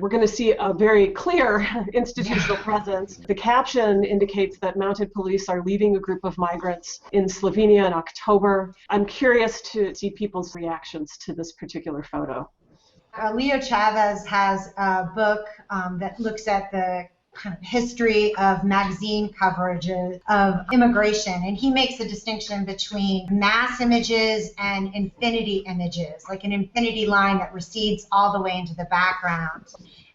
We're going to see a very clear institutional presence. The caption indicates that mounted police are leading a group of migrants in Slovenia in October. I'm curious to see people's reactions to this particular photo. Leo Chavez has a book that looks at the kind of history of magazine coverage of immigration, and he makes a distinction between mass images and infinity images, like an infinity line that recedes all the way into the background.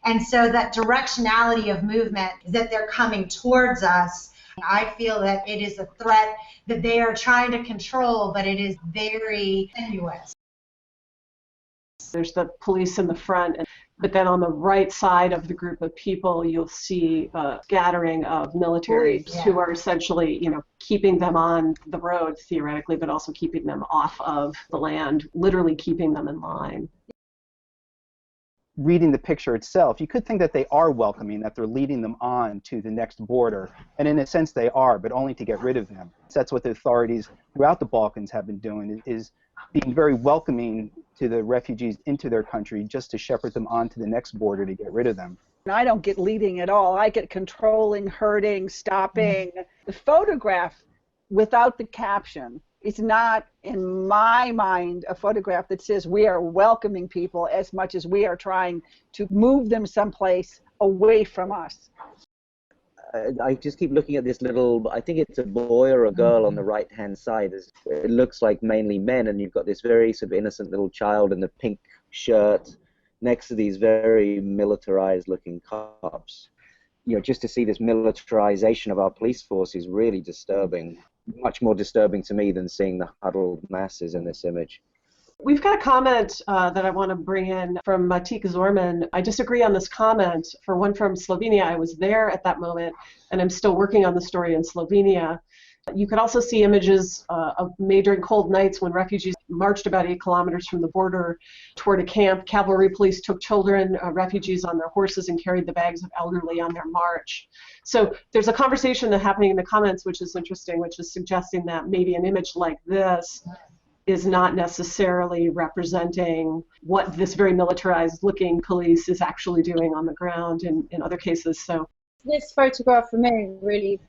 And so that directionality of movement is that they're coming towards us. I feel that it is a threat that they are trying to control, but it is very tenuous. There's the police in the front, but then on the right side of the group of people, you'll see a scattering of militaries who are essentially, keeping them on the road theoretically, but also keeping them off of the land, literally keeping them in line. Reading the picture itself, you could think that they are welcoming, that they're leading them on to the next border, and in a sense they are, but only to get rid of them. That's what the authorities throughout the Balkans have been doing, is being very welcoming to the refugees into their country just to shepherd them on to the next border to get rid of them. I don't get leading at all. I get controlling, hurting, stopping. The photograph without the caption is not, in my mind, a photograph that says we are welcoming people as much as we are trying to move them someplace away from us. I just keep looking at this little, I think it's a boy or a girl on the right-hand side. It looks like mainly men, and you've got this very sort of innocent little child in the pink shirt next to these very militarized-looking cops. Just to see this militarization of our police force is really disturbing. Much more disturbing to me than seeing the huddled masses in this image. We've got a comment that I want to bring in from Matic Zorman. I disagree on this comment. For one, from Slovenia, I was there at that moment, and I'm still working on the story in Slovenia. You could also see images of May during cold nights when refugees marched about 8 kilometers from the border toward a camp. Cavalry police took children, refugees on their horses, and carried the bags of elderly on their march. So there's a conversation that's happening in the comments which is interesting, which is suggesting that maybe an image like this is not necessarily representing what this very militarized looking police is actually doing on the ground in other cases. So this photograph for me really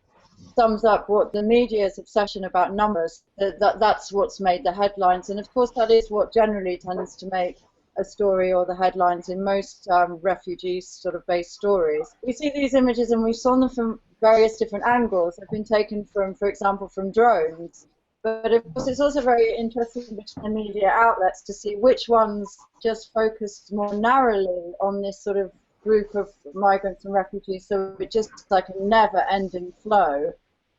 sums up what the media's obsession about numbers, that's what's made the headlines, and of course that is what generally tends to make a story or the headlines in most refugee sort of based stories. We see these images and we saw them from various different angles. They've been taken from, for example, from drones. But of course it's also very interesting between media outlets to see which ones just focused more narrowly on this sort of group of migrants and refugees, so it just like a never-ending flow,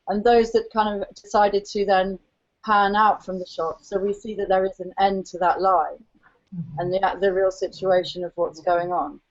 and those that kind of decided to then pan out from the shot, so we see that there is an end to that line and the real situation of what's going on.